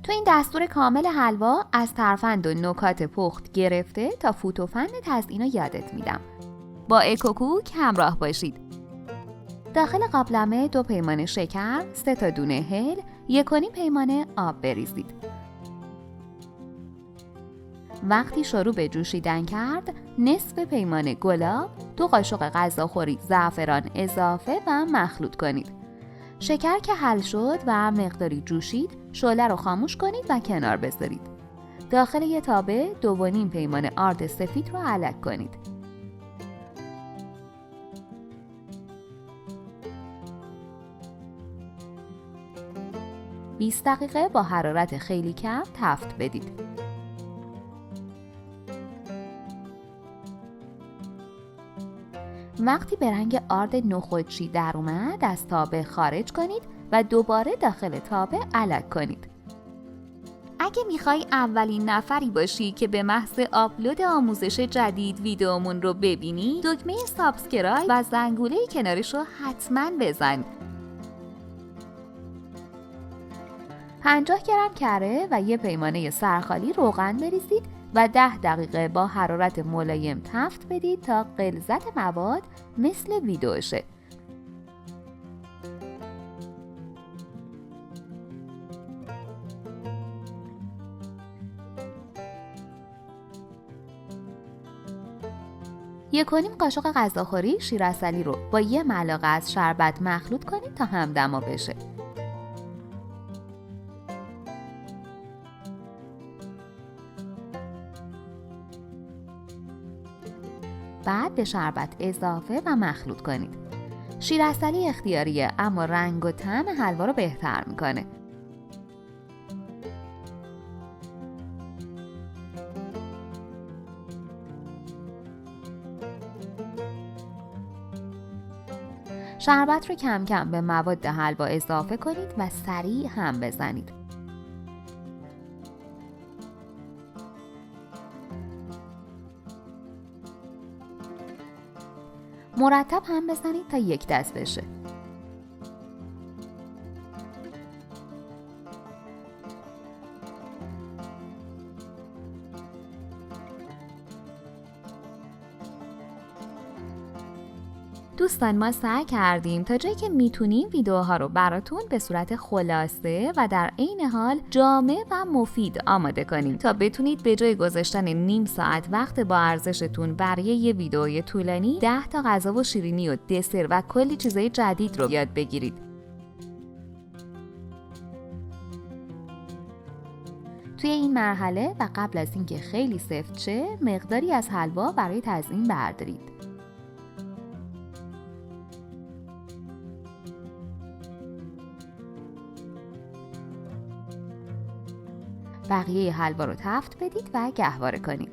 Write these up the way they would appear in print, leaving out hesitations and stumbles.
تو این دستور کامل حلوا از ترفند و نکات پخت گرفته تا فوت و فن تزیین رو یادت میدم. با اکوکوک همراه باشید. داخل قابلمه 2 پیمانه شکر، 3 تا دونه هل، 1.5 پیمانه آب بریزید. وقتی شروع به جوشیدن کرد، نصف پیمانه گلاب، 2 قاشق غذاخوری زعفران اضافه و مخلوط کنید. شکر که حل شد و مقداری جوشید، شعله رو خاموش کنید و کنار بذارید. داخل یه تابه 2.5 پیمانه آرد سفید رو علک کنید. 20 دقیقه با حرارت خیلی کم تفت بدید. وقتی به رنگ آرد نخودچی در اومد، از تابه خارج کنید و دوباره داخل تابه علک کنید. اگه میخوای اولین نفری باشی که به محض آپلود آموزش جدید ویدیومون رو ببینی، دکمه سابسکرایب و زنگوله کنارش رو حتما بزن. 50 گرم کره و 1 پیمانه سرخالی روغن بریزید و 10 دقیقه با حرارت ملایم تفت بدید تا غلظت مواد مثل ویدئو شه. یک و نیم قاشق غذاخوری شیر عسلی رو با 1 ملعقه از شربت مخلوط کنید تا همدما بشه. بعد به شربت اضافه و مخلوط کنید. شیر عسلی اختیاریه، اما رنگ و طعم حلوا رو بهتر میکنه. شربت رو کم کم به مواد حلوا اضافه کنید و سریع هم بزنید. مرتب هم بزنید تا یک دست بشه. دوستان، ما سعی کردیم تا جایی که میتونیم ویدیوها رو براتون به صورت خلاصه و در عین حال جامع و مفید آماده کنیم تا بتونید به جای گذاشتن نیم ساعت وقت با ارزشتون برای یه ویدیوی طولانی 10 تا غذا و شیرینی و دسر و کلی چیزای جدید رو یاد بگیرید. توی این مرحله و قبل از اینکه خیلی سفت شه، مقداری از حلوا برای تزیین بردارید. بقیه حلوا رو تفت بدید و گهواره کنید.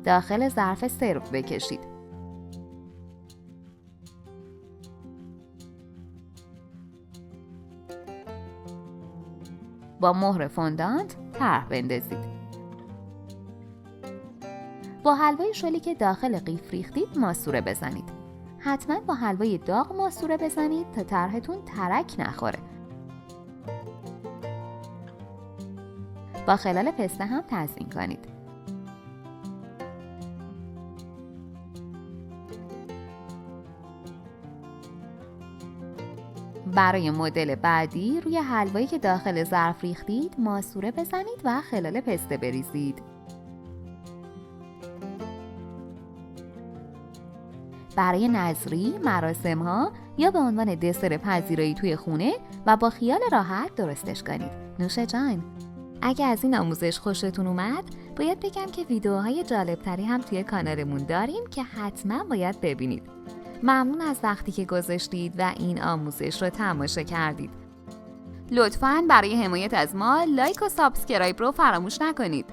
داخل ظرف سرو بکشید. با مهر فوندانت طرح بندازید. با حلوای شلی که داخل قیف ریختید ماسوره بزنید. حتما با حلوای داغ ماسوره بزنید تا طرحتون ترک نخوره. با خلال پسته هم تزیین کنید. برای مدل بعدی روی حلوایی که داخل ظرف ریختید ماسوره بزنید و خلال پسته بریزید. برای نظری، مراسم‌ها یا به عنوان دسر پذیرایی توی خونه و با خیال راحت درستش کنید. نوش جان. اگه از این آموزش خوشتون اومد، باید بگم که ویدیوهای جالبتری هم توی کانالمون داریم که حتما باید ببینید. ممنون از وقتی که گذاشتید و این آموزش رو تماشا کردید. لطفاً برای حمایت از ما لایک و سابسکرایب رو فراموش نکنید.